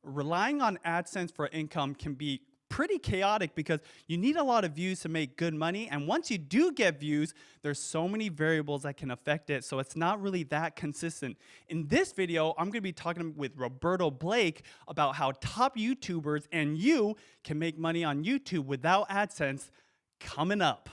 relying on AdSense for income can be pretty chaotic because you need a lot of views to make good money. And once you do get views, there's so many variables that can affect it. So it's not really that consistent. In this video, I'm going to be talking with Roberto Blake about how top YouTubers and you can make money on YouTube without AdSense coming up.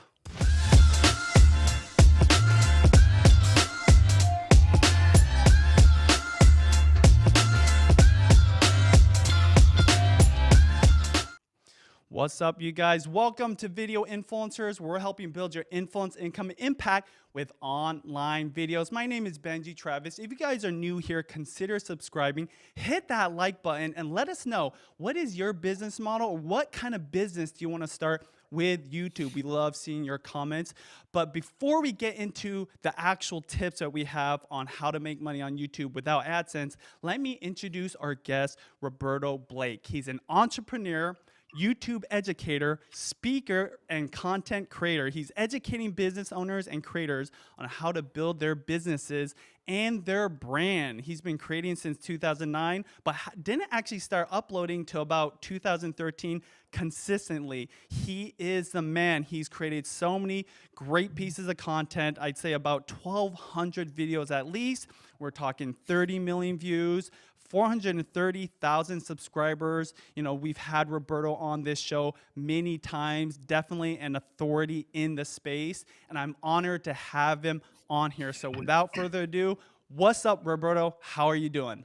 What's up, you guys? Welcome to Video Influencers. We're helping build your influence, income, and impact with online videos. My name is Benji Travis. If you guys are new here, consider subscribing. Hit that like button and let us know, what is your business model, or what kind of business do you want to start with YouTube? We love seeing your comments. But before we get into the actual tips that we have on how to make money on YouTube without AdSense, let me introduce our guest, Roberto Blake. He's an entrepreneur, YouTube educator, speaker, and content creator. He's educating business owners and creators on how to build their businesses and their brand. He's been creating since 2009, but didn't actually start uploading till about 2013 consistently. He is the man. He's created so many great pieces of content. I'd say about 1,200 videos at least. We're talking 30 million views, 430,000 subscribers. You know, we've had Roberto on this show many times, definitely an authority in the space, and I'm honored to have him on here. So without further ado, what's up, Roberto? How are you doing?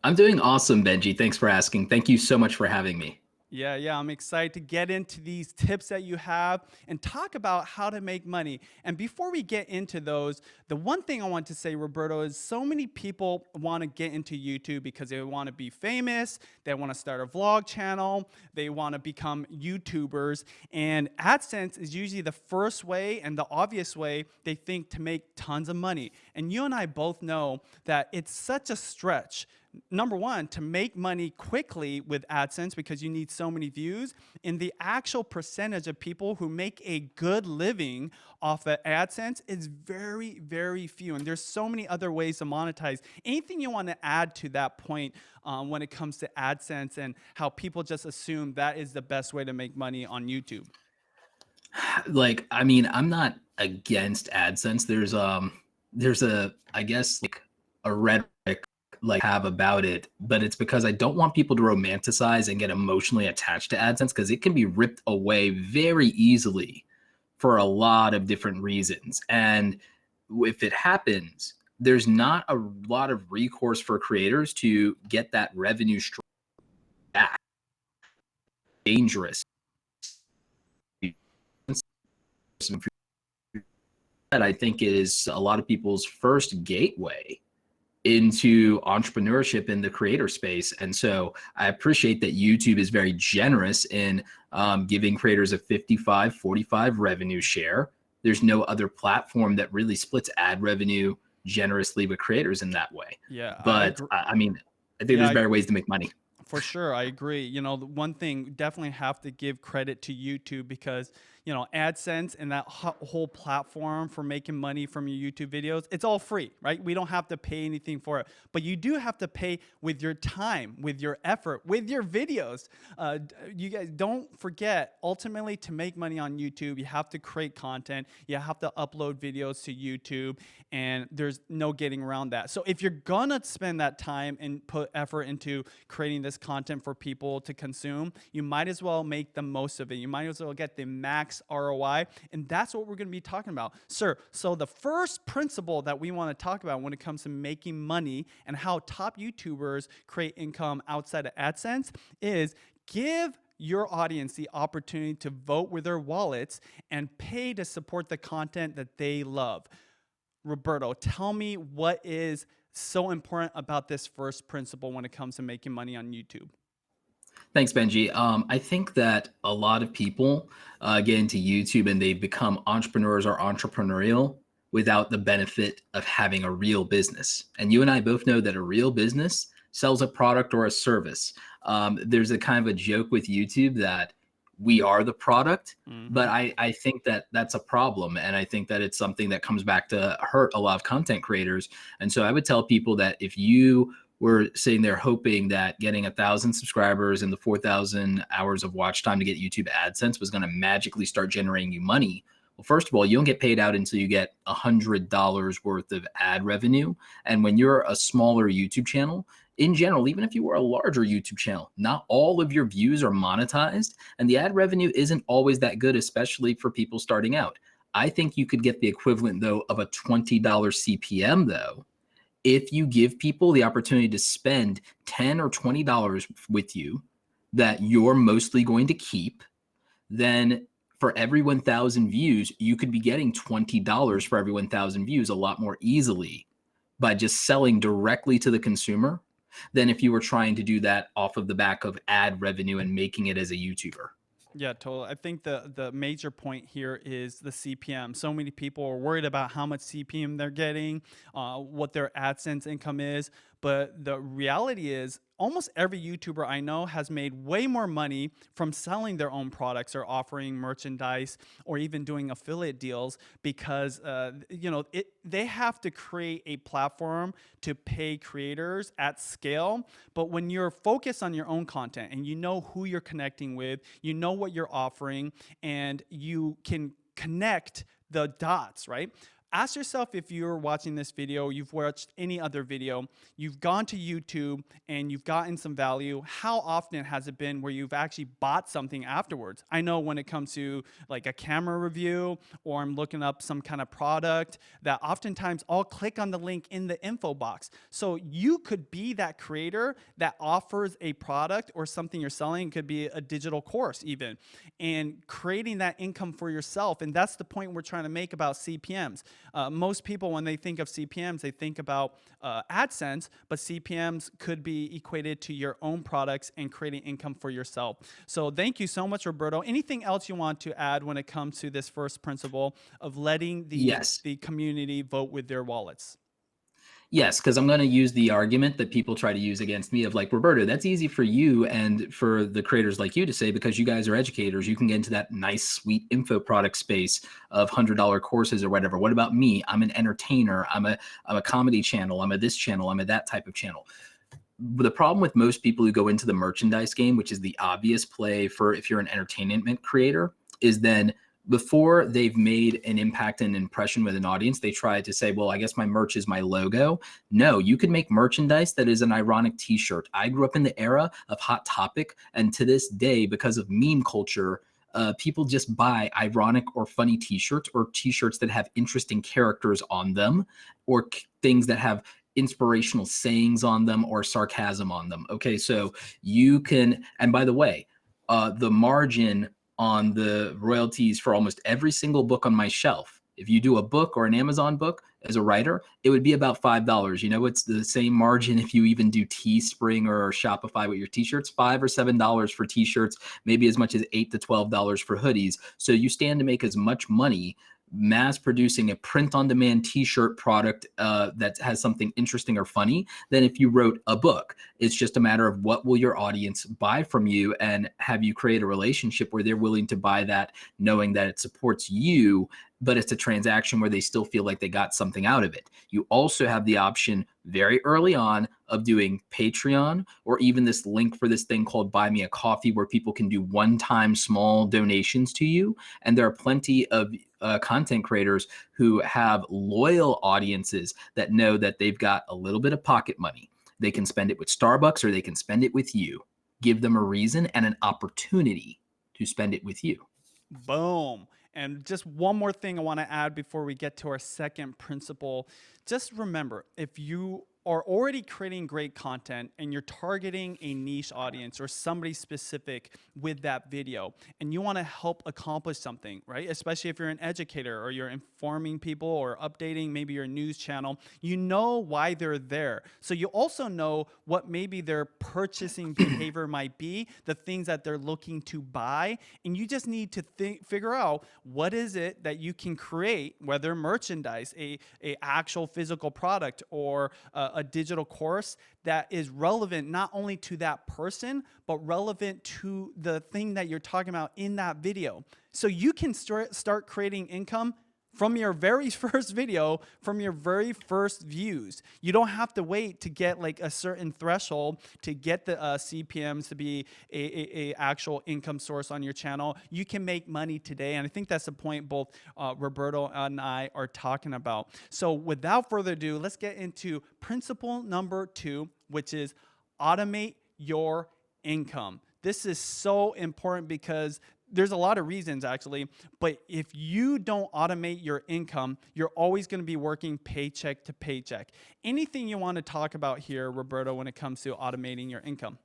I'm doing awesome, Benji. Thanks for asking. Thank you so much for having me. Yeah, I'm excited to get into these tips that you have and talk about how to make money. And before we get into those, the one thing I want to say, Roberto, is so many people want to get into YouTube because they want to be famous, they want to start a vlog channel, they want to become YouTubers, and AdSense is usually the first way and the obvious way they think to make tons of money. And you and I both know that it's such a stretch, number one, to make money quickly with AdSense because you need so many views, and the actual percentage of people who make a good living off of AdSense is very, very few. And there's so many other ways to monetize. Anything you want to add to that point when it comes to AdSense and how people just assume that is the best way to make money on YouTube? I'm not against AdSense. There's I guess a rhetoric have about it, but it's because I don't want people to romanticize and get emotionally attached to AdSense because it can be ripped away very easily for a lot of different reasons. And if it happens, there's not a lot of recourse for creators to get that revenue stream back. Dangerous. That I think is a lot of people's first gateway into entrepreneurship in the creator space. And so I appreciate that YouTube is very generous in giving creators a 55-45 revenue share. There's no other platform that really splits ad revenue generously with creators in that way. Yeah, But I think there's better ways to make money. For sure, I agree. You know, the one thing, definitely have to give credit to YouTube because, you know, AdSense and that whole platform for making money from your YouTube videos, it's all free, right? We don't have to pay anything for it. But you do have to pay with your time, with your effort, with your videos. You guys don't forget, ultimately, to make money on YouTube, you have to create content. You have to upload videos to YouTube, and there's no getting around that. So if you're gonna spend that time and put effort into creating this content for people to consume, you might as well make the most of it. You might as well get the max ROI, and that's what we're going to be talking about, sir. So the first principle that we want to talk about when it comes to making money and how top YouTubers create income outside of AdSense is give your audience the opportunity to vote with their wallets and pay to support the content that they love. Roberto, tell me what is so important about this first principle when it comes to making money on YouTube. Thanks, Benji. I think that a lot of people get into YouTube and they become entrepreneurs or entrepreneurial without the benefit of having a real business. And you and I both know that a real business sells a product or a service. There's a kind of a joke with YouTube that we are the product, but I think that that's a problem. And I think that it's something that comes back to hurt a lot of content creators. And so I would tell people that if you were sitting there hoping that getting 1,000 subscribers and the 4,000 hours of watch time to get YouTube AdSense was going to magically start generating you money. Well, first of all, you don't get paid out until you get $100 worth of ad revenue. And when you're a smaller YouTube channel, in general, even if you were a larger YouTube channel, not all of your views are monetized, and the ad revenue isn't always that good, especially for people starting out. I think you could get the equivalent, though, of a $20 CPM, though, if you give people the opportunity to spend $10 or $20 with you that you're mostly going to keep. Then for every 1,000 views, you could be getting $20 for every 1,000 views a lot more easily by just selling directly to the consumer than if you were trying to do that off of the back of ad revenue and making it as a YouTuber. Yeah, totally. I think the major point here is the CPM. So many people are worried about how much CPM they're getting, what their AdSense income is. But the reality is almost every YouTuber I know has made way more money from selling their own products or offering merchandise or even doing affiliate deals because they have to create a platform to pay creators at scale. But when you're focused on your own content and you know who you're connecting with, you know what you're offering, and you can connect the dots, right? Ask yourself, if you're watching this video, you've watched any other video, you've gone to YouTube and you've gotten some value, how often has it been where you've actually bought something afterwards? I know when it comes to like a camera review or I'm looking up some kind of product, that oftentimes I'll click on the link in the info box. So you could be that creator that offers a product or something you're selling. It could be a digital course even, and creating that income for yourself. And that's the point we're trying to make about CPMs. Most people, when they think of CPMs, they think about AdSense, but CPMs could be equated to your own products and creating income for yourself. So thank you so much, Roberto. Anything else you want to add when it comes to this first principle of letting the community vote with their wallets? Yes, because I'm going to use the argument that people try to use against me of like, Roberto, that's easy for you and for the creators like you to say, because you guys are educators. You can get into that nice, sweet info product space of $100 courses or whatever. What about me? I'm an entertainer. I'm a comedy channel. I'm a this channel. I'm a that type of channel. The problem with most people who go into the merchandise game, which is the obvious play for if you're an entertainment creator, is then before they've made an impact and impression with an audience, they try to say, well, I guess my merch is my logo. No, you could make merchandise that is an ironic t-shirt. I grew up in the era of Hot Topic, and to this day, because of meme culture, people just buy ironic or funny t-shirts or t-shirts that have interesting characters on them or things that have inspirational sayings on them or sarcasm on them. Okay, so you can, and by the way, the margin on the royalties for almost every single book on my shelf, if you do a book or an Amazon book as a writer, it would be about $5. You know, it's the same margin if you even do Teespring or Shopify with your t-shirts, $5 or $7 for t-shirts, maybe as much as $8 to $12 for hoodies. So you stand to make as much money mass producing a print-on-demand t-shirt product that has something interesting or funny than if you wrote a book. It's just a matter of what will your audience buy from you, and have you create a relationship where they're willing to buy that knowing that it supports you, but it's a transaction where they still feel like they got something out of it. You also have the option very early on of doing Patreon, or even this link for this thing called Buy Me a Coffee, where people can do one-time small donations to you. And there are plenty of content creators who have loyal audiences that know that they've got a little bit of pocket money. They can spend it with Starbucks or they can spend it with you. Give them a reason and an opportunity to spend it with you. Boom. And just one more thing I want to add before we get to our second principle. Just remember, if you are already creating great content and you're targeting a niche audience or somebody specific with that video, and you want to help accomplish something, right? Especially if you're an educator or you're informing people or updating maybe your news channel, you know why they're there. So you also know what maybe their purchasing behavior might be, the things that they're looking to buy, and you just need to figure out what is it that you can create, whether merchandise, a actual physical product, or a digital course that is relevant not only to that person, but relevant to the thing that you're talking about in that video. So you can start creating income from your very first video, from your very first views. You don't have to wait to get like a certain threshold to get the CPMs to be a actual income source on your channel. You can make money today. And I think that's the point both Roberto and I are talking about. So without further ado, let's get into principle number 2, which is automate your income. This is so important because there's a lot of reasons actually, but if you don't automate your income, you're always going to be working paycheck to paycheck. Anything you want to talk about here, Roberto, when it comes to automating your income?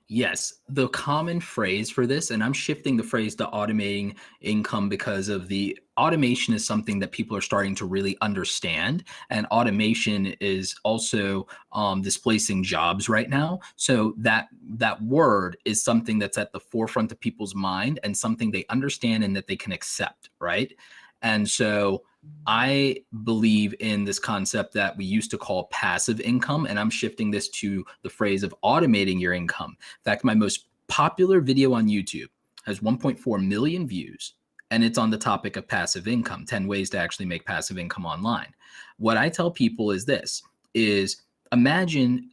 Yes, the common phrase for this, and I'm shifting the phrase to automating income because of the automation is something that people are starting to really understand. And automation is also displacing jobs right now. So that word is something that's at the forefront of people's mind and something they understand and that they can accept, right? And so I believe in this concept that we used to call passive income, and I'm shifting this to the phrase of automating your income. In fact, my most popular video on YouTube has 1.4 million views, and it's on the topic of passive income, 10 ways to actually make passive income online. What I tell people is this, is imagine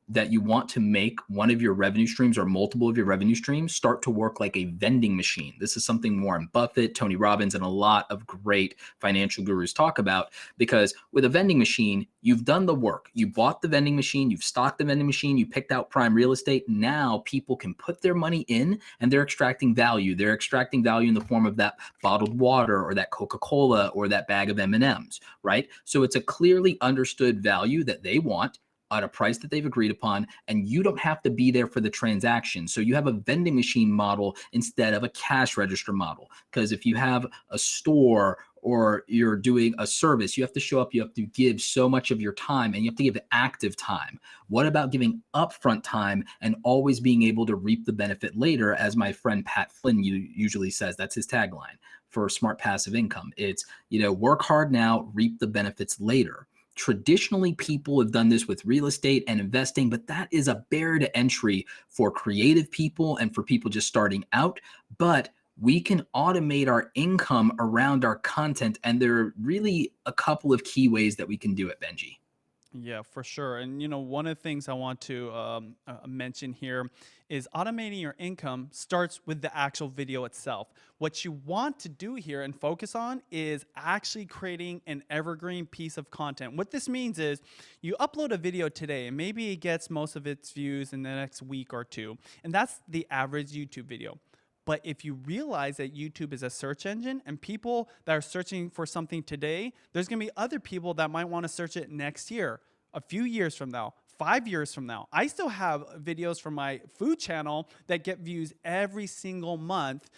that you want to make one of your revenue streams or multiple of your revenue streams start to work like a vending machine. This is something Warren Buffett, Tony Robbins, and a lot of great financial gurus talk about, because with a vending machine, you've done the work. You bought the vending machine, you've stocked the vending machine, you picked out prime real estate. Now people can put their money in and they're extracting value. They're extracting value in the form of that bottled water or that Coca-Cola or that bag of M&Ms, right? So it's a clearly understood value that they want at a price that they've agreed upon, and you don't have to be there for the transaction. So you have a vending machine model instead of a cash register model. Because if you have a store or you're doing a service, you have to show up, you have to give so much of your time, and you have to give active time. What about giving upfront time and always being able to reap the benefit later? As my friend Pat Flynn usually says, that's his tagline for smart passive income. It's, work hard now, reap the benefits later. Traditionally, people have done this with real estate and investing, but that is a barrier to entry for creative people and for people just starting out. But we can automate our income around our content, and there are really a couple of key ways that we can do it, Benji. Yeah, for sure. And one of the things I want to mention here is automating your income starts with the actual video itself. What you want to do here and focus on is actually creating an evergreen piece of content. What this means is you upload a video today and maybe it gets most of its views in the next week or two. And that's the average YouTube video. But if you realize that YouTube is a search engine and people that are searching for something today, there's going to be other people that might want to search it next year, a few years from now, 5 years from now. I still have videos from my food channel that get views every single month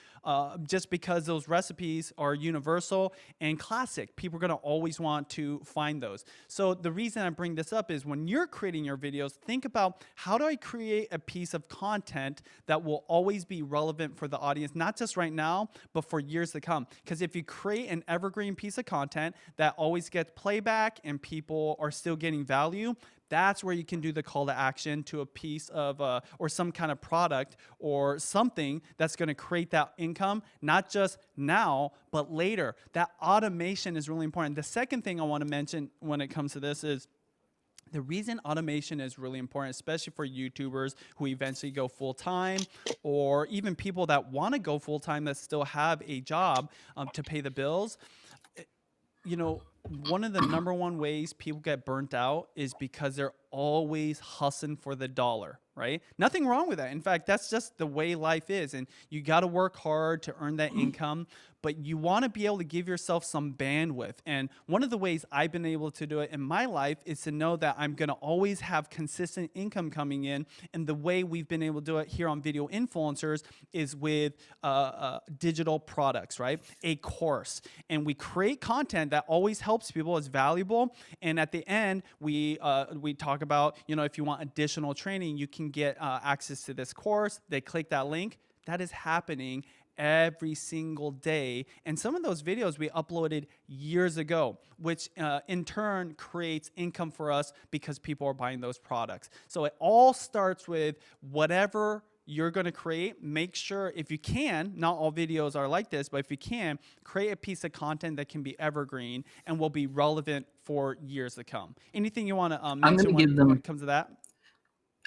just because those recipes are universal and classic. People are going to always want to find those. So the reason I bring this up is when you're creating your videos, think about how do I create a piece of content that will always be relevant for the audience, not just right now, but for years to come. Because if you create an evergreen piece of content that always gets playback and people are still getting value, that's where you can do the call to action to a piece of or some kind of product or something that's going to create that income, not just now, but later. That automation is really important. The second thing I want to mention when it comes to this is the reason automation is really important, especially for YouTubers who eventually go full-time, or even people that want to go full-time that still have a job to pay the bills. One of the number one ways people get burnt out is because they're always hustling for the dollar, right? Nothing wrong with that. In fact, that's just the way life is. And you got to work hard to earn that income, but you want to be able to give yourself some bandwidth. And one of the ways I've been able to do it in my life is to know that I'm going to always have consistent income coming in. And the way we've been able to do it here on Video Influencers is with digital products, right? A course. And we create content that always helps people, is valuable. And at the end, we talk about, if you want additional training, you can get access to this course. They click that link. That is happening every single day. And some of those videos we uploaded years ago, which in turn creates income for us because people are buying those products. So it all starts with whatever you're going to create, make sure if you can, not all videos are like this, but if you can, create a piece of content that can be evergreen and will be relevant for years to come. Anything you want to I'm going mention to give when them it comes to that?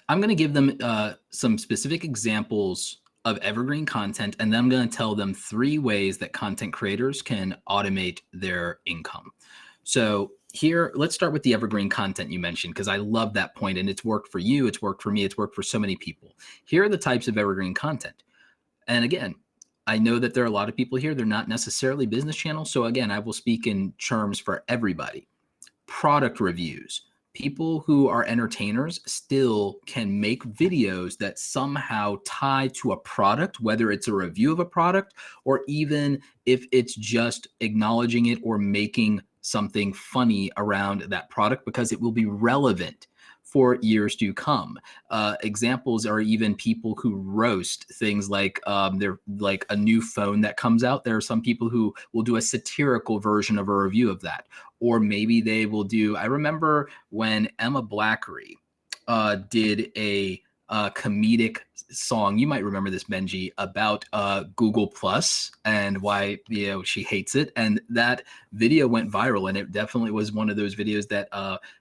I'm going to give them some specific examples of evergreen content, and then I'm going to tell them 3 ways that content creators can automate their income. So here, let's start with the evergreen content you mentioned, because I love that point, and it's worked for you, it's worked for me, it's worked for so many people. Here are the types of evergreen content. And again, I know that there are a lot of people here, they're not necessarily business channels. So again, I will speak in terms for everybody. Product reviews. People who are entertainers still can make videos that somehow tie to a product, whether it's a review of a product or even if it's just acknowledging it or making something funny around that product, because it will be relevant for years to come. Examples are even people who roast things like they're like a new phone that comes out. There are some people who will do a satirical version of a review of that, or maybe they will do. I remember when Emma Blackery did a comedic song. You might remember this, Benji, about Google Plus and why she hates it. And that video went viral, and it definitely was one of those videos that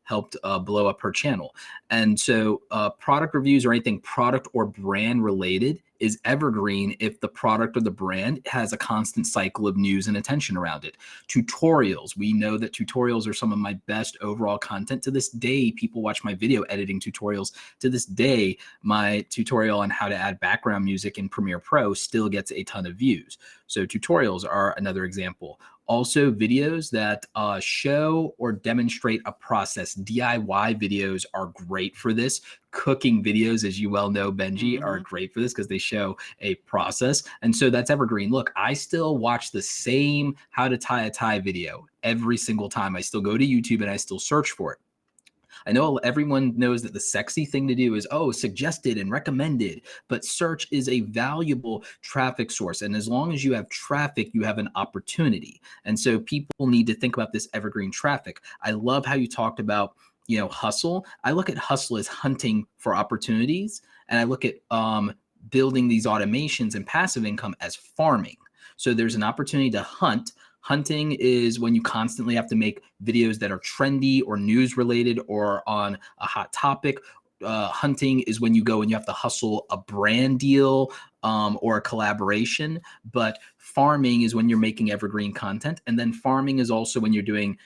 helped blow up her channel. And so product reviews or anything product or brand related is evergreen if the product or the brand has a constant cycle of news and attention around it. Tutorials. We know that tutorials are some of my best overall content. To this day, people watch my video editing tutorials. To this day, my tutorial on how to add background music in Premiere Pro still gets a ton of views. So tutorials are another example. Also, videos that show or demonstrate a process. DIY videos are great for this. Cooking videos, as you well know, Benji, are great for this because they show a process. And so that's evergreen. Look, I still watch the same how to tie a tie video every single time. I still go to YouTube and I still search for it. I know everyone knows that the sexy thing to do is, suggested and recommended, but search is a valuable traffic source. And as long as you have traffic, you have an opportunity. And so people need to think about this evergreen traffic. I love how you talked about, hustle. I look at hustle as hunting for opportunities. And I look at building these automations and passive income as farming. So there's an opportunity to hunt. Hunting is when you constantly have to make videos that are trendy or news related or on a hot topic. Hunting is when you go and you have to hustle a brand deal or a collaboration. But farming is when you're making evergreen content. And then farming is also when you're doing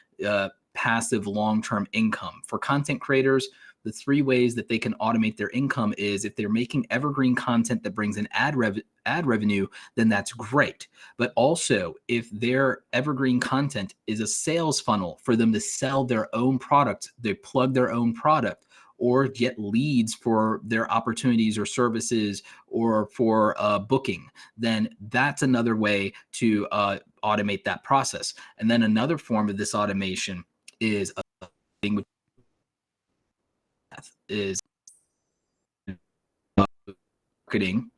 passive long-term income. For content creators, the 3 ways that they can automate their income is if they're making evergreen content that brings in ad revenue, then that's great. But also, if their evergreen content is a sales funnel for them to sell their own product, they plug their own product or get leads for their opportunities or services or for booking, then that's another way to automate that process. And then another form of this automation is marketing.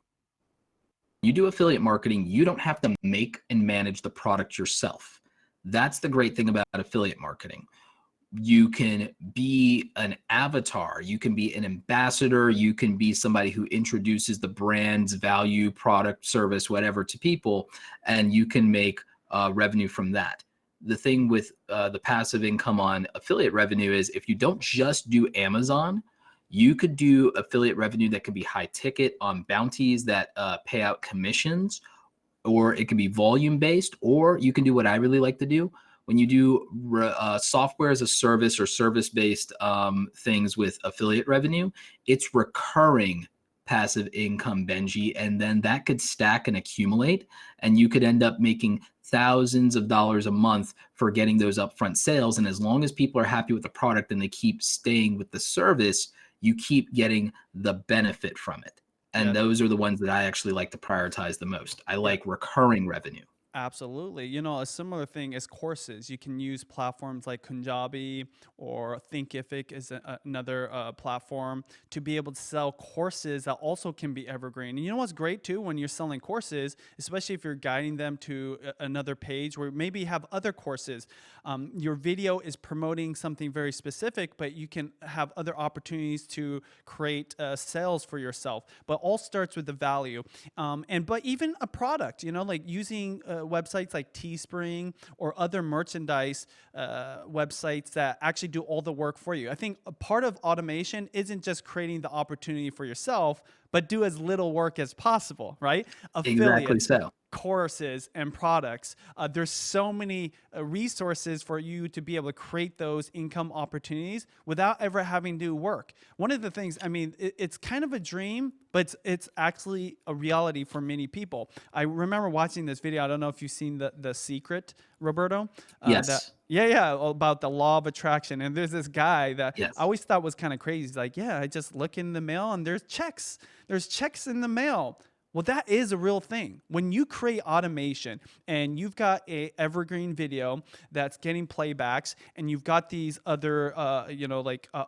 You do affiliate marketing, you don't have to make and manage the product yourself. That's the great thing about affiliate marketing. You can be an avatar, you can be an ambassador, you can be somebody who introduces the brand's value, product, service, whatever to people, and you can make revenue from that. The thing with the passive income on affiliate revenue is if you don't just do Amazon, you could do affiliate revenue that could be high ticket on bounties that pay out commissions, or it could be volume based, or you can do what I really like to do. When you do software as a service or service based things with affiliate revenue, it's recurring passive income, Benji, and then that could stack and accumulate, and you could end up making thousands of dollars a month for getting those upfront sales. And as long as people are happy with the product and they keep staying with the service, you keep getting the benefit from it. And those are the ones that I actually like to prioritize the most. I like recurring revenue. Absolutely. You know, a similar thing is courses. You can use platforms like Kunjabi or Thinkific is another platform to be able to sell courses that also can be evergreen. And you know what's great too when you're selling courses, especially if you're guiding them to another page where maybe you have other courses. Your video is promoting something very specific, but you can have other opportunities to create sales for yourself. But all starts with the value. But even a product, you know, like using websites like Teespring or other merchandise websites that actually do all the work for you. I think a part of automation isn't just creating the opportunity for yourself, but do as little work as possible, right? Exactly Affiliates, so. courses, and products. There's so many resources for you to be able to create those income opportunities without ever having to do work. One of the things, I mean, it's kind of a dream, but it's actually a reality for many people. I remember watching this video. I don't know if you've seen the Secret, Roberto. Yes. Yeah, about the law of attraction. And there's this guy that I Yes. always thought was kind of crazy. He's like, yeah, I just look in the mail and there's checks. There's checks in the mail. Well, that is a real thing. When you create automation and you've got a evergreen video that's getting playbacks, and you've got these other,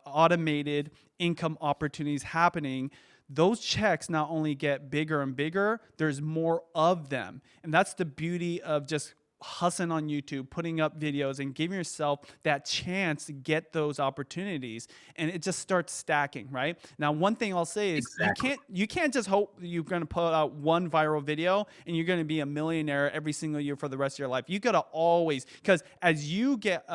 automated income opportunities happening, those checks not only get bigger and bigger, there's more of them. And that's the beauty of just hustling on YouTube, putting up videos and giving yourself that chance to get those opportunities, and it just starts stacking, right? Now, one thing I'll say is Exactly. you can't just hope you're going to put out one viral video and you're going to be a millionaire every single year for the rest of your life. You got to always, because as you get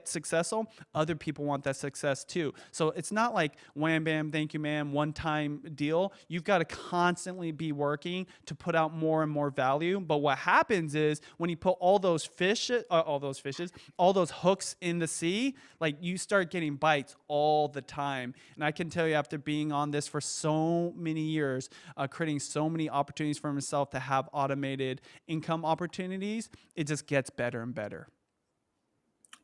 successful, other people want that success too. So it's not like wham bam thank you ma'am one time deal. You've got to constantly be working to put out more and more value. But what happens is when you put all those all those hooks in the sea, like you start getting bites all the time. And I can tell you, after being on this for so many years, creating so many opportunities for myself to have automated income opportunities, it just gets better and better.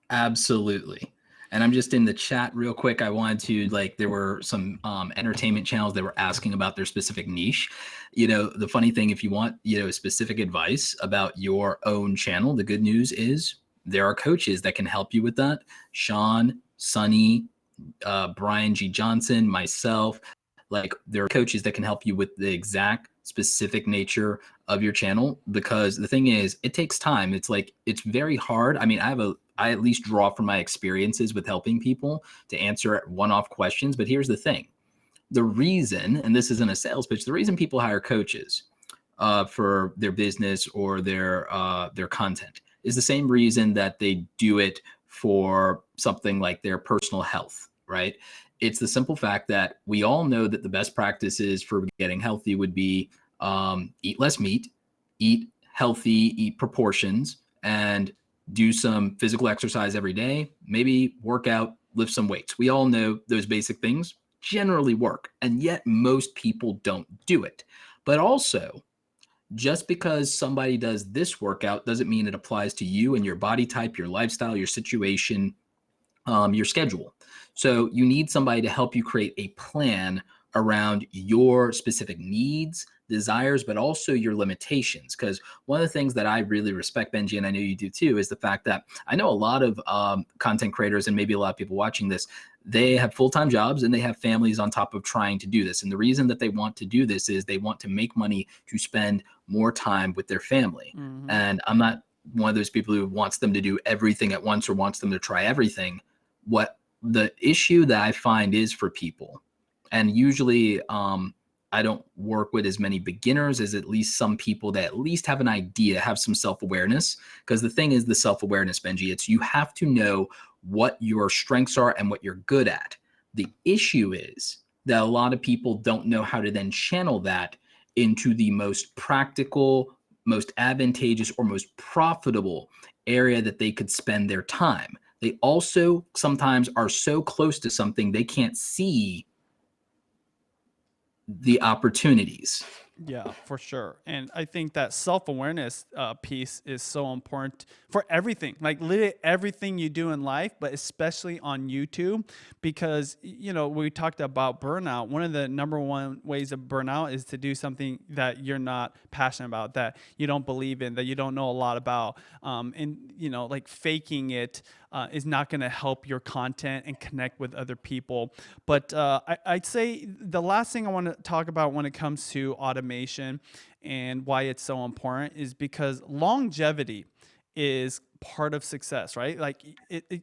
Absolutely. And I'm just in the chat real quick. I wanted to, like, there were some entertainment channels that were asking about their specific niche. You know, the funny thing, if you want, you know, specific advice about your own channel, the good news is there are coaches that can help you with that. Sean, Sonny, Brian G. Johnson, myself, like there are coaches that can help you with the exact specific nature of your channel, because the thing is, it takes time. It's like, it's very hard. I mean, I at least draw from my experiences with helping people to answer one-off questions. But here's the thing. The reason, and this isn't a sales pitch, the reason people hire coaches for their business or their content is the same reason that they do it for something like their personal health, right? It's the simple fact that we all know that the best practices for getting healthy would be eat less meat, eat healthy, eat proportions, and do some physical exercise every day, maybe work out, lift some weights. We all know those basic things generally work, and yet most people don't do it. But also, just because somebody does this workout doesn't mean it applies to you and your body type, your lifestyle, your situation, your schedule. So you need somebody to help you create a plan around your specific needs, desires, but also your limitations. Because one of the things that I really respect, Benji, and I know you do too, is the fact that I know a lot of content creators and maybe a lot of people watching this, they have full-time jobs and they have families on top of trying to do this. And the reason that they want to do this is they want to make money to spend more time with their family. Mm-hmm. And I'm not one of those people who wants them to do everything at once or wants them to try everything. What the issue that I find is for people, and usually I don't work with as many beginners as at least some people that at least have an idea, have some self-awareness. Because the thing is the self-awareness, Benji, it's you have to know what your strengths are and what you're good at. The issue is that a lot of people don't know how to then channel that into the most practical, most advantageous, or most profitable area that they could spend their time. They also sometimes are so close to something they can't see the opportunities. Yeah, for sure. And I think that self awareness piece is so important for everything, like literally everything you do in life, but especially on YouTube, because, we talked about burnout. One of the number one ways of burnout is to do something that you're not passionate about, that you don't believe in, that you don't know a lot about. Like faking it is not going to help your content and connect with other people. But I'd say the last thing I want to talk about when it comes to automation and why it's so important is because longevity is part of success, right? Like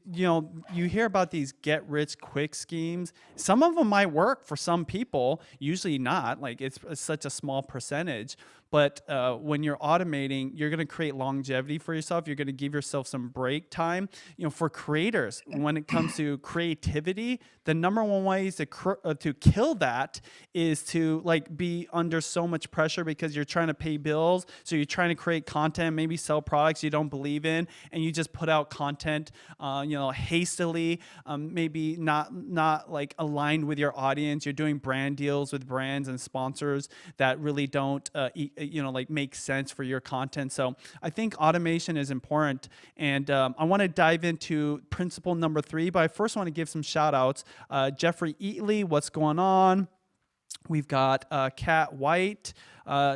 you hear about these get rich quick schemes. Some of them might work for some people, usually not. Like it's such a small percentage. But when you're automating, you're going to create longevity for yourself. You're going to give yourself some break time. For creators, when it comes to creativity, the number one way is to kill that is to like be under so much pressure because you're trying to pay bills. So you're trying to create content, maybe sell products you don't believe in, and you just put out content, hastily, maybe not like aligned with your audience. You're doing brand deals with brands and sponsors that really don't, like make sense for your content. So I think automation is important, and I want to dive into principle number 3. But I first want to give some shout outs. Jeffrey Eatley, what's going on? We've got Kat White,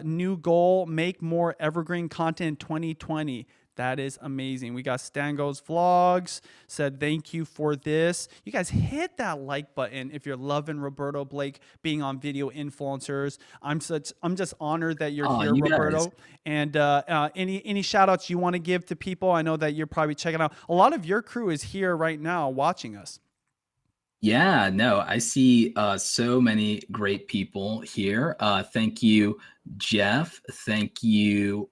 new goal, make more evergreen content in 2020. That is amazing. We got Stango's Vlogs, said thank you for this. You guys hit that like button if you're loving Roberto Blake being on Video Influencers. I'm just honored that you're here, You Roberto. guys. And any shout outs you want to give to people? I know that you're probably checking out. A lot of your crew is here right now watching us. Yeah, no, I see so many great people here. Thank you, Jeff. Thank you,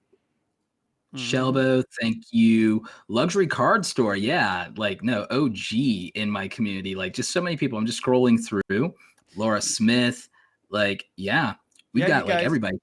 Mm-hmm. Shelbo. Thank you, Luxury Card Store. Yeah, like no OG in my community. Like just so many people. I'm just scrolling through. Laura Smith. Like yeah, we've Yeah, you got like guys, everybody.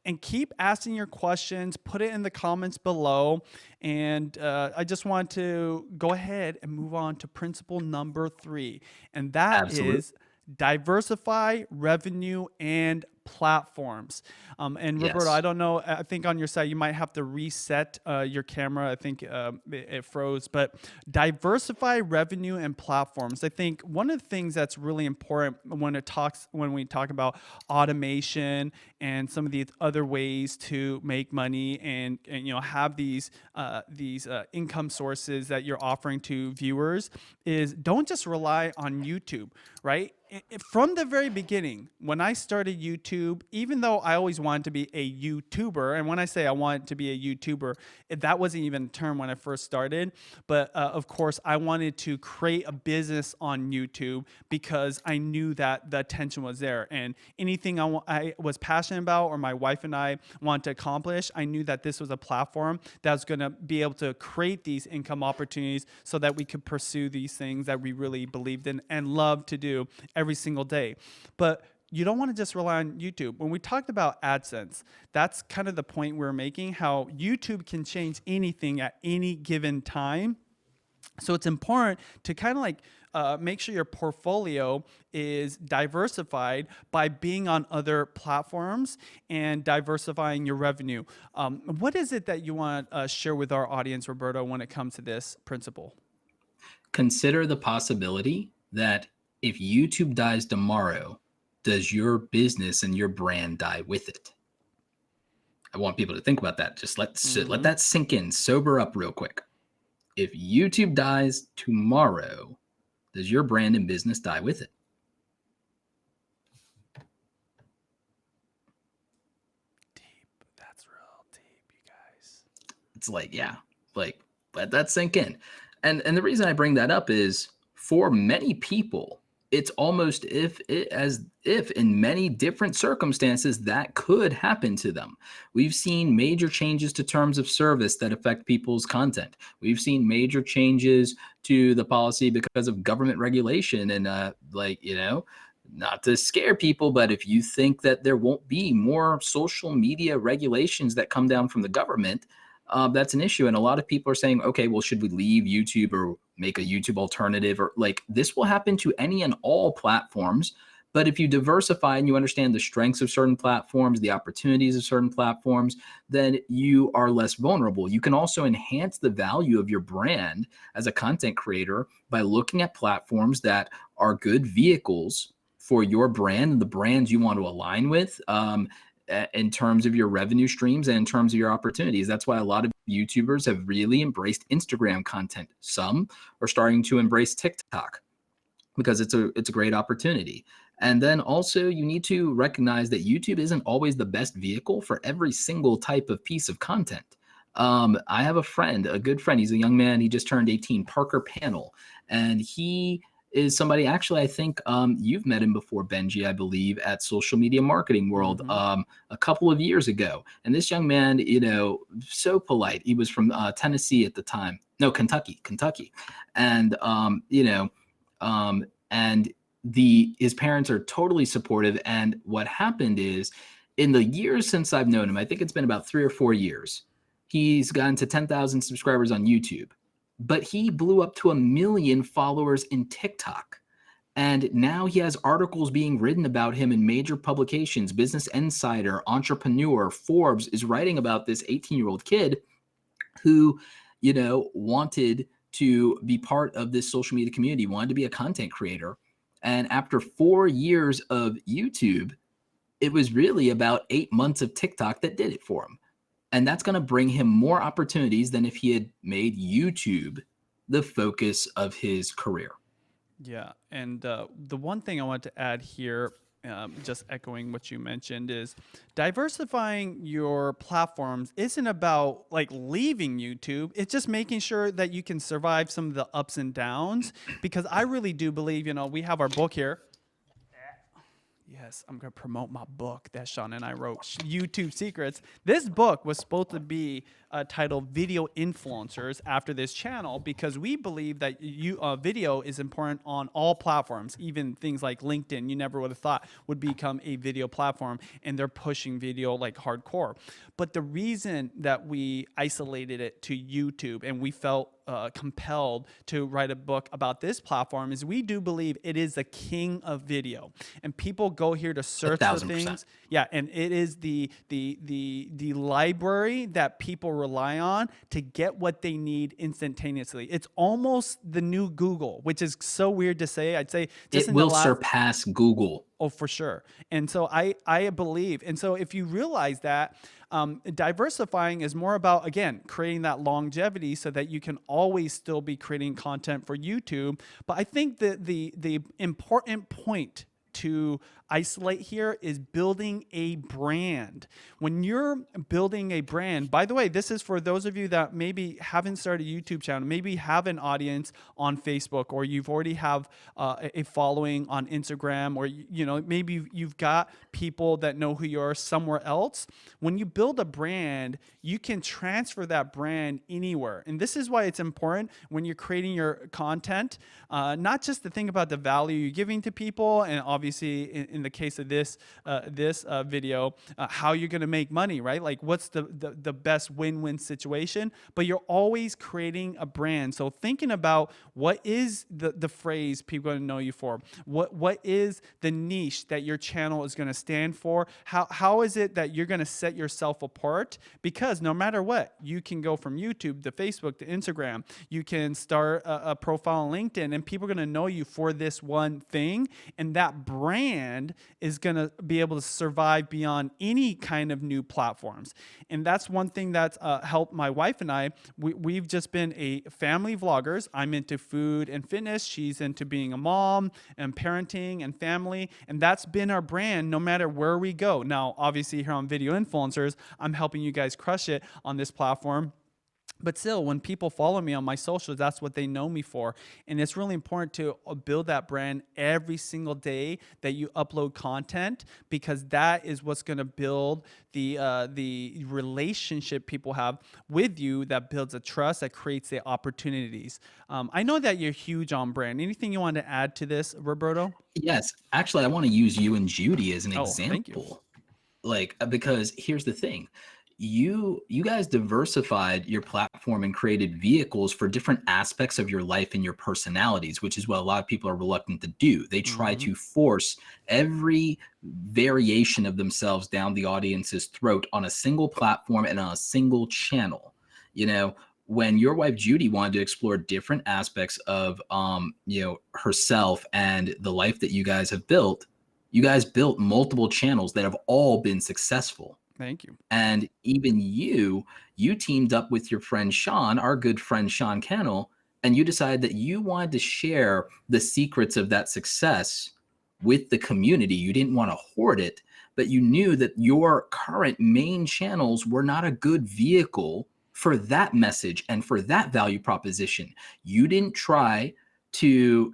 and keep asking your questions. Put it in the comments below. And I just want to go ahead and move on to principle number 3, and that Absolutely. is diversify revenue and platforms. And Roberto, I Yes. don't know. I think on your side you might have to reset your camera. I think it froze. But diversify revenue and platforms. I think one of the things that's really important when we talk about automation and some of these other ways to make money and have these income sources that you're offering to viewers is don't just rely on YouTube, right? From the very beginning, when I started YouTube, even though I always wanted to be a YouTuber, and when I say I wanted to be a YouTuber, that wasn't even a term when I first started. But of course, I wanted to create a business on YouTube because I knew that the attention was there. And anything I was passionate about, or my wife and I wanted to accomplish, I knew that this was a platform that was going to be able to create these income opportunities so that we could pursue these things that we really believed in and loved to do every single day. But you don't want to just rely on YouTube. When we talked about AdSense, that's kind of the point we're making, how YouTube can change anything at any given time. So it's important to kind of like make sure your portfolio is diversified by being on other platforms and diversifying your revenue. What is it that you want to share with our audience, Roberto, when it comes to this principle? Consider the possibility that if YouTube dies tomorrow, does your business and your brand die with it? I want people to think about that. Just let Mm-hmm. that sink in. Sober up real quick. If YouTube dies tomorrow, does your brand and business die with it? Deep. That's real deep, you guys. It's like, yeah, like let that sink in. And the reason I bring that up is for many people, it's almost as if in many different circumstances that could happen to them. We've seen major changes to terms of service that affect people's content. We've seen major changes to the policy because of government regulation and not to scare people, but if you think that there won't be more social media regulations that come down from the government, that's an issue. And a lot of people are saying, okay, well, should we leave YouTube or make a YouTube alternative? Or like this will happen to any and all platforms But if you diversify and you understand the strengths of certain platforms, the opportunities of certain platforms, then you are less vulnerable. You can also enhance the value of your brand as a content creator by looking at platforms that are good vehicles for your brand and the brands you want to align with. In terms of your revenue streams and in terms of your opportunities. That's why a lot of YouTubers have really embraced Instagram content. Some are starting to embrace TikTok because it's a great opportunity. And then also you need to recognize that YouTube isn't always the best vehicle for every single type of piece of content. I have a good friend. He's a young man. He just turned 18, Parker Panel, and he is somebody, actually, I think you've met him before, Benji, I believe, at Social Media Marketing World a couple of years ago. And this young man, so polite. He was from Tennessee at the time. No, Kentucky. And, and his parents are totally supportive. And what happened is, in the years since I've known him, I think it's been about 3 or 4 years, he's gotten to 10,000 subscribers on YouTube. But he blew up to 1 million followers in TikTok. And now he has articles being written about him in major publications. Business Insider, Entrepreneur, Forbes is writing about this 18-year-old kid who, wanted to be part of this social media community, wanted to be a content creator. And after 4 years of YouTube, it was really about 8 months of TikTok that did it for him. And that's going to bring him more opportunities than if he had made YouTube the focus of his career. Yeah. And the one thing I want to add here, just echoing what you mentioned, is diversifying your platforms isn't about like leaving YouTube. It's just making sure that you can survive some of the ups and downs, because I really do believe, we have our book here. Yes, I'm going to promote my book that Sean and I wrote, YouTube Secrets. This book was supposed to be titled Video Influencers after this channel, because we believe that video is important on all platforms, even things like LinkedIn. You never would have thought would become a video platform, and they're pushing video like hardcore. But the reason that we isolated it to YouTube and we felt compelled to write a book about this platform is we do believe it is the king of video, and people go here to search for things. Yeah, and it is the library that people rely on to get what they need instantaneously. It's almost the new Google, which is so weird to say. I'd say it will surpass Google. Oh, for sure. And so I believe, and so if you realize that, diversifying is more about, again, creating that longevity so that you can always still be creating content for YouTube. But I think that the important point to isolate here is building a brand. When you're building a brand, by the way, this is for those of you that maybe haven't started a YouTube channel, maybe have an audience on Facebook, or you've already have a following on Instagram, or maybe you've got people that know who you are somewhere else. When you build a brand, you can transfer that brand anywhere. And this is why it's important when you're creating your content, not just to think about the value you're giving to people, and obviously in the case of this video, how you're going to make money, right? Like, what's the best win-win situation? But you're always creating a brand. So thinking about what is the phrase people are going to know you for, what is the niche that your channel is going to stand for, how is it that you're going to set yourself apart? Because no matter what, you can go from YouTube to Facebook to Instagram. You can start a profile on LinkedIn, and people are going to know you for this one thing, and that brand is going to be able to survive beyond any kind of new platforms. And that's one thing that's helped my wife and I. We've just been a family vloggers. I'm into food and fitness. She's into being a mom and parenting and family. And that's been our brand no matter where we go. Now, obviously here on Video Influencers, I'm helping you guys crush it on this platform. But still, when people follow me on my socials, that's what they know me for. And it's really important to build that brand every single day that you upload content, because that is what's going to build the relationship people have with you, that builds a trust, that creates the opportunities. I know that you're huge on brand. Anything you want to add to this, Roberto? Yes. Actually, I want to use you and Judy as an example. Thank you. Because here's the thing. you guys diversified your platform and created vehicles for different aspects of your life and your personalities, which is what a lot of people are reluctant to do. They try Hmm. to force every variation of themselves down the audience's throat on a single platform and on a single channel. You know, when your wife Judy wanted to explore different aspects of herself and the life that you guys have built, you guys built multiple channels that have all been successful. Thank you. And even you teamed up with your friend Sean, our good friend Sean Cannell, and you decided that you wanted to share the secrets of that success with the community. You didn't want to hoard it, but you knew that your current main channels were not a good vehicle for that message and for that value proposition. You didn't try to,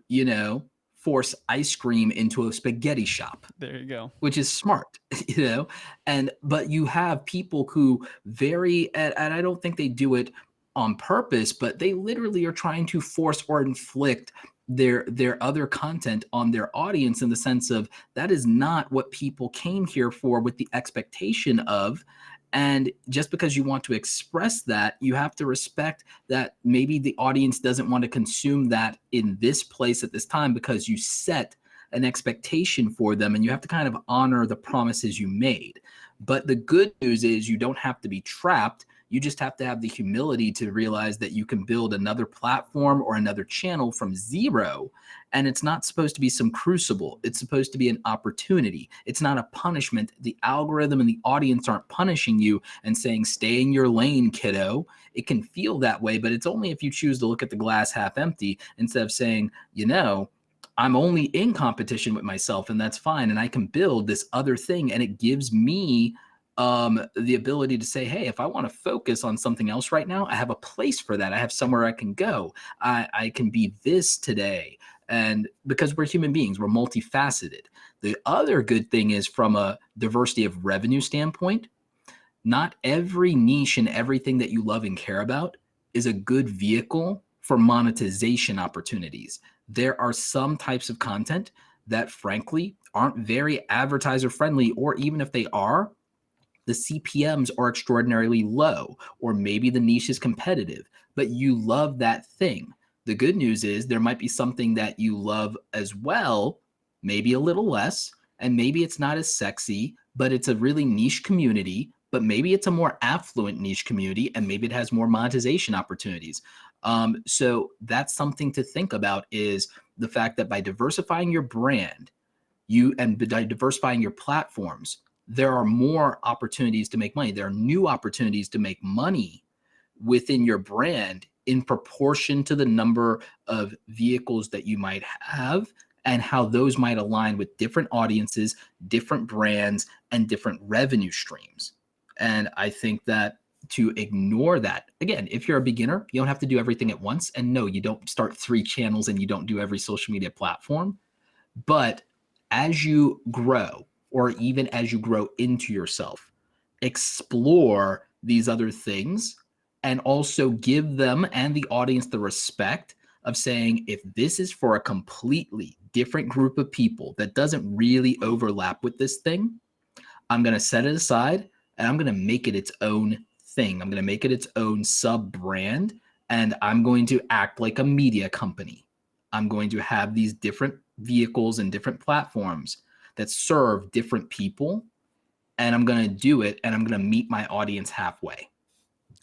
force ice cream into a spaghetti shop, There you go. which is smart, and but you have people who and I don't think they do it on purpose, but they literally are trying to force or inflict their other content on their audience, in the sense of that is not what people came here for with the expectation of. And just because you want to express that, you have to respect that maybe the audience doesn't want to consume that in this place at this time, because you set an expectation for them, and you have to kind of honor the promises you made. But the good news is you don't have to be trapped. You just have to have the humility to realize that you can build another platform or another channel from zero. And it's not supposed to be some crucible. It's supposed to be an opportunity. It's not a punishment. The algorithm and the audience aren't punishing you and saying, stay in your lane, kiddo. It can feel that way, but it's only if you choose to look at the glass half empty instead of saying, I'm only in competition with myself, and that's fine. And I can build this other thing. And it gives me the ability to say, hey, if I want to focus on something else right now, I have a place for that. I have somewhere I can go. I can be this today. And because we're human beings, we're multifaceted. The other good thing is, from a diversity of revenue standpoint, not every niche and everything that you love and care about is a good vehicle for monetization opportunities. There are some types of content that frankly aren't very advertiser friendly, or even if they are, the CPMs are extraordinarily low, or maybe the niche is competitive, but you love that thing. The good news is there might be something that you love as well, maybe a little less, and maybe it's not as sexy, but it's a really niche community, but maybe it's a more affluent niche community, and maybe it has more monetization opportunities. So that's something to think about, is the fact that by diversifying your brand, by diversifying your platforms, there are more opportunities to make money. There are new opportunities to make money within your brand in proportion to the number of vehicles that you might have, and how those might align with different audiences, different brands, and different revenue streams. And I think that to ignore that, again, if you're a beginner, you don't have to do everything at once. And no, you don't start 3 channels and you don't do every social media platform. But as you grow, or even as you grow into yourself, explore these other things, and also give them and the audience the respect of saying, if this is for a completely different group of people that doesn't really overlap with this thing, I'm going to set it aside and I'm going to make it its own thing. I'm going to make it its own sub brand, and I'm going to act like a media company. I'm going to have these different vehicles and different platforms that serve different people, and I'm going to do it, and I'm going to meet my audience halfway.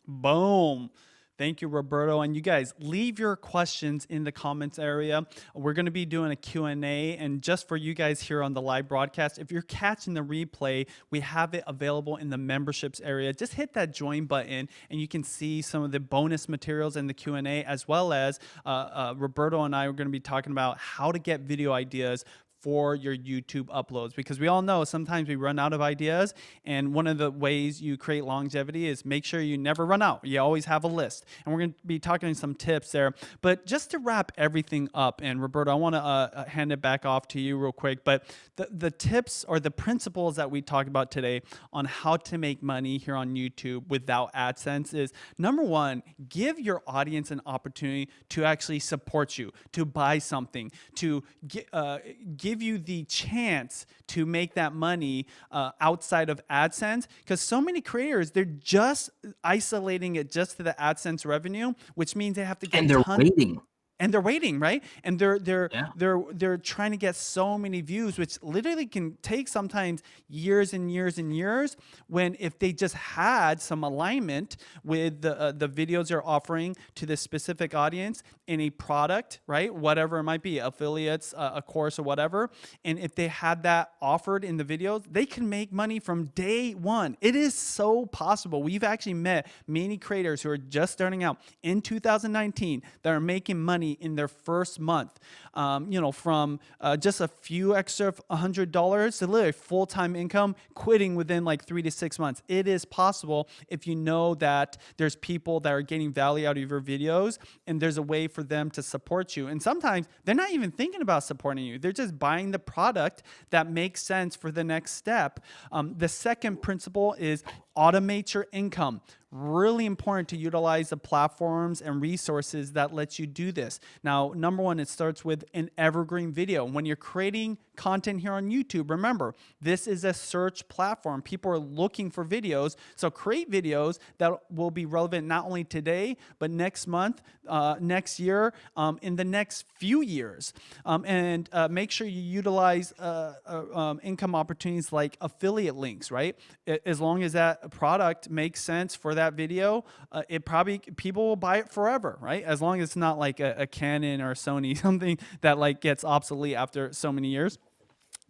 Boom. Thank you, Roberto. And you guys, leave your questions in the comments area. We're going to be doing a Q&A. And just for you guys here on the live broadcast, if you're catching the replay, we have it available in the memberships area. Just hit that join button and you can see some of the bonus materials in the Q&A, as well as Roberto and I are going to be talking about how to get video ideas for your YouTube uploads, because we all know sometimes we run out of ideas, and one of the ways you create longevity is make sure you never run out. You always have a list, and we're going to be talking some tips there. But just to wrap everything up, and Roberto, I want to hand it back off to you real quick, but the tips or the principles that we talked about today on how to make money here on YouTube without AdSense is, number one, give your audience an opportunity to actually support you, to buy something, to give give you the chance to make that money outside of AdSense, because so many creators, they're just isolating it just to the AdSense revenue, which means they have to get And they're waiting. and they're waiting, right? And Yeah. they're trying to get so many views, which literally can take sometimes years and years and years. When if they just had some alignment with the videos they're offering to this specific audience in a product, right? Whatever it might be, affiliates, a course or whatever. And if they had that offered in the videos, they can make money from day one. It is so possible. We've actually met many creators who are just starting out in 2019 that are making money in their first month, from just a few extra $100 to literally full-time income, quitting within like 3 to 6 months. It is possible if you know that there's people that are getting value out of your videos and there's a way for them to support you. And sometimes they're not even thinking about supporting you. They're just buying the product that makes sense for the next step. The second principle is automate your income. Really important to utilize the platforms and resources that let you do this. Now, number one, it starts with an evergreen video. When you're creating content here on YouTube, remember, this is a search platform. People are looking for videos. So create videos that will be relevant not only today, but next month, next year, in the next few years. And make sure you utilize income opportunities like affiliate links, right? As long as that product makes sense for that video, people will buy it forever, right? As long as it's not like a Canon or a Sony, something that like gets obsolete after so many years.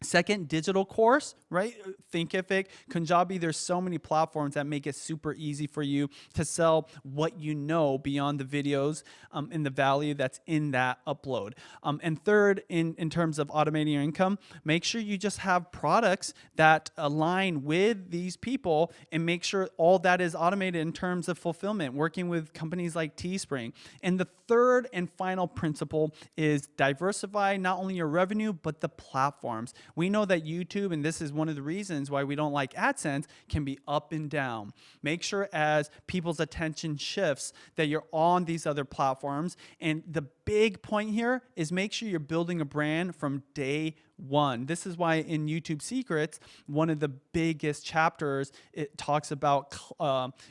Second, digital course, right? Thinkific, Kajabi, there's so many platforms that make it super easy for you to sell what you know beyond the videos and the value that's in that upload. And third, in terms of automating your income, make sure you just have products that align with these people and make sure all that is automated in terms of fulfillment, working with companies like Teespring. And the third and final principle is diversify not only your revenue, but the platforms. We know that YouTube, and this is one of the reasons why we don't like AdSense, can be up and down. Make sure as people's attention shifts that you're on these other platforms. And the big point here is make sure you're building a brand from day one. This is why in YouTube Secrets, one of the biggest chapters, it talks about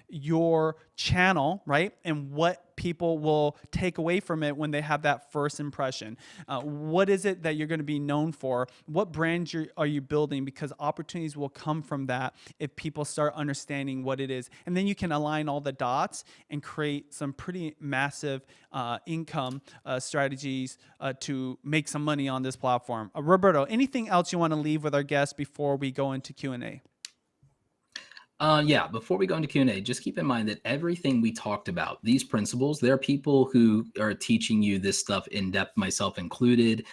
your channel, right? And what people will take away from it when they have that first impression. What is it that you're going to be known for? What brand are you building? Because opportunities will come from that if people start understanding what it is. And then you can align all the dots and create some pretty massive income strategies to make some money on this platform. Roberto, anything else you want to leave with our guests before we go into Q&A? Yeah, before we go into Q&A, just keep in mind that everything we talked about, these principles, there are people who are teaching you this stuff in depth, myself included.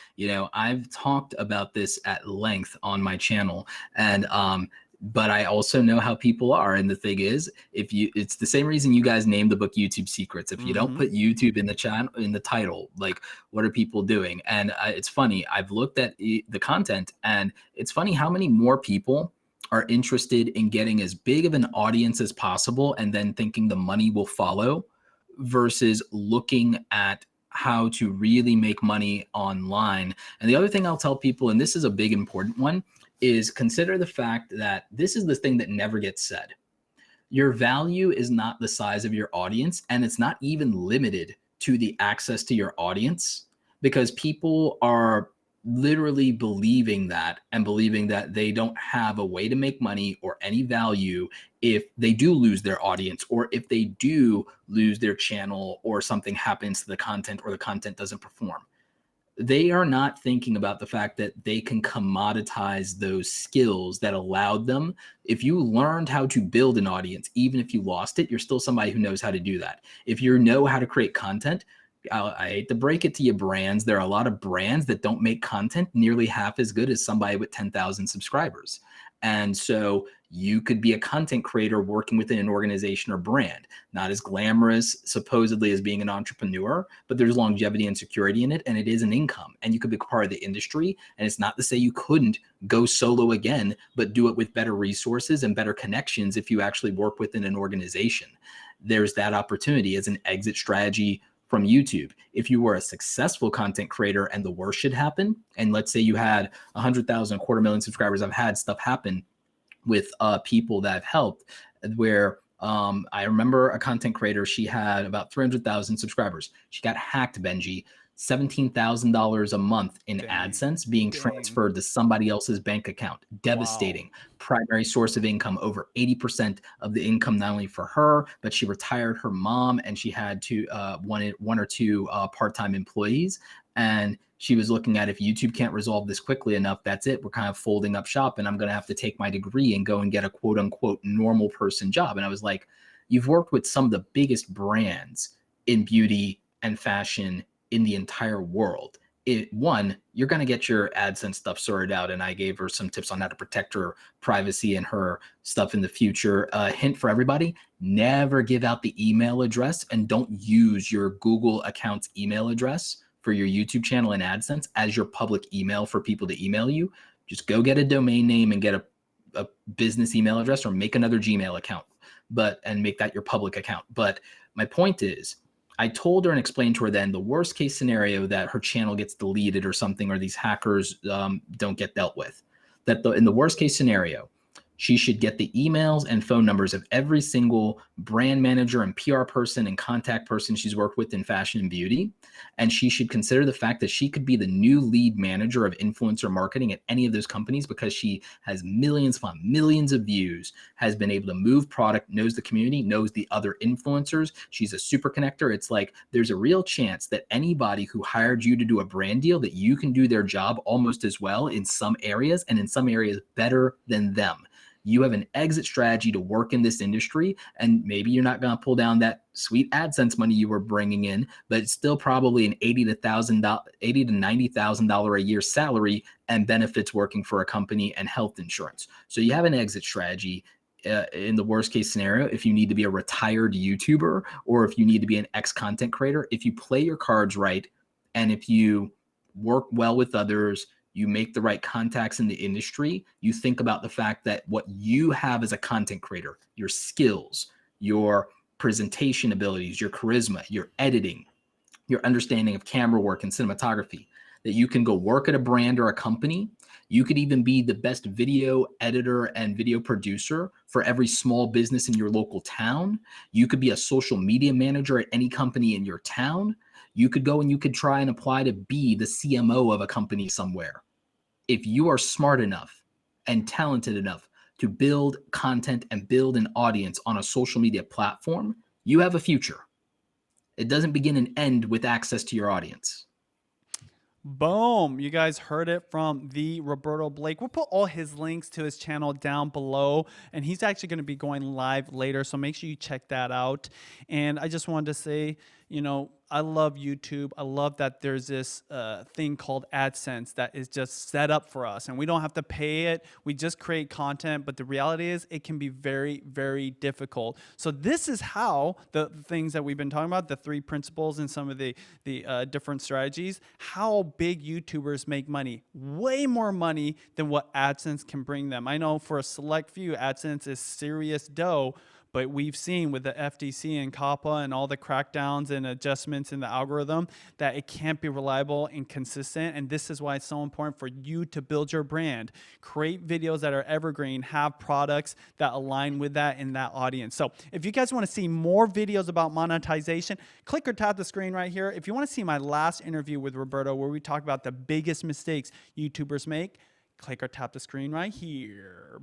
I've talked about this at length on my channel, and but I also know how people are. And the thing is, it's the same reason you guys named the book YouTube Secrets. If you don't put YouTube in the channel, in the title, like, what are people doing? And it's funny, I've looked at the content, and it's funny how many more people are interested in getting as big of an audience as possible and then thinking the money will follow, versus looking at how to really make money online. And the other thing I'll tell people, and this is a big important one, is consider the fact that this is the thing that never gets said. Your value is not the size of your audience, and it's not even limited to the access to your audience, because people are literally believing that, and believing that they don't have a way to make money or any value if they do lose their audience, or if they do lose their channel, or something happens to the content, or the content doesn't perform. They are not thinking about the fact that they can commoditize those skills that allowed them. If you learned how to build an audience, even if you lost it, you're still somebody who knows how to do that. If you know how to create content, I hate to break it to you, brands, there are a lot of brands that don't make content nearly half as good as somebody with 10,000 subscribers. And so you could be a content creator working within an organization or brand, not as glamorous supposedly as being an entrepreneur, but there's longevity and security in it, and it is an income, and you could be part of the industry. And it's not to say you couldn't go solo again, but do it with better resources and better connections if you actually work within an organization. There's that opportunity as an exit strategy from YouTube. If you were a successful content creator and the worst should happen, and let's say you had 100,000, 250,000 subscribers, I've had stuff happen with people that have helped where I remember a content creator, she had about 300,000 subscribers. She got hacked, Benji. $17,000 a month in AdSense being transferred to somebody else's bank account. Devastating. Wow. Primary source of income, over 80% of the income, not only for her, but she retired her mom and she had one or two part-time employees. And she was looking at, if YouTube can't resolve this quickly enough, that's it. We're kind of folding up shop and I'm going to have to take my degree and go and get a quote unquote normal person job. And I was like, you've worked with some of the biggest brands in beauty and fashion in the entire world. You're going to get your AdSense stuff sorted out. And I gave her some tips on how to protect her privacy and her stuff in the future. Hint for everybody, never give out the email address and don't use your Google account's email address for your YouTube channel and AdSense as your public email for people to email you. Just go get a domain name and get a business email address or make another Gmail account, and make that your public account. But my point is, I told her and explained to her then the worst case scenario that her channel gets deleted or something, or these hackers don't get dealt with, that in the worst case scenario, she should get the emails and phone numbers of every single brand manager and PR person and contact person she's worked with in fashion and beauty. And she should consider the fact that she could be the new lead manager of influencer marketing at any of those companies because she has millions upon millions of views, has been able to move product, knows the community, knows the other influencers. She's a super connector. It's like there's a real chance that anybody who hired you to do a brand deal, that you can do their job almost as well in some areas, and in some areas better than them. You have an exit strategy to work in this industry, and maybe you're not going to pull down that sweet AdSense money you were bringing in, but it's still probably an $80,000 to $90,000 a year salary and benefits working for a company and health insurance. So you have an exit strategy in the worst case scenario. If you need to be a retired YouTuber or if you need to be an ex-content creator, if you play your cards right and if you work well with others, you make the right contacts in the industry, you think about the fact that what you have as a content creator, your skills, your presentation abilities, your charisma, your editing, your understanding of camera work and cinematography, that you can go work at a brand or a company. You could even be the best video editor and video producer for every small business in your local town. You could be a social media manager at any company in your town. You could go and you could try and apply to be the CMO of a company somewhere. If you are smart enough and talented enough to build content and build an audience on a social media platform, you have a future. It doesn't begin and end with access to your audience. Boom. You guys heard it from the Roberto Blake. We'll put all his links to his channel down below, and he's actually going to be going live later, so make sure you check that out. And I just wanted to say, you know, I love YouTube. I love that there's this thing called AdSense that is just set up for us, and we don't have to pay it. We just create content, but the reality is it can be very, very difficult. So this is how the things that we've been talking about, the 3 principles and some of the different strategies, how big YouTubers make money, way more money than what AdSense can bring them. I know for a select few, AdSense is serious dough, but we've seen with the FTC and COPPA and all the crackdowns and adjustments in the algorithm that it can't be reliable and consistent. And this is why it's so important for you to build your brand, create videos that are evergreen, have products that align with that in that audience. So if you guys want to see more videos about monetization, click or tap the screen right here. If you want to see my last interview with Roberto, where we talk about the biggest mistakes YouTubers make, click or tap the screen right here.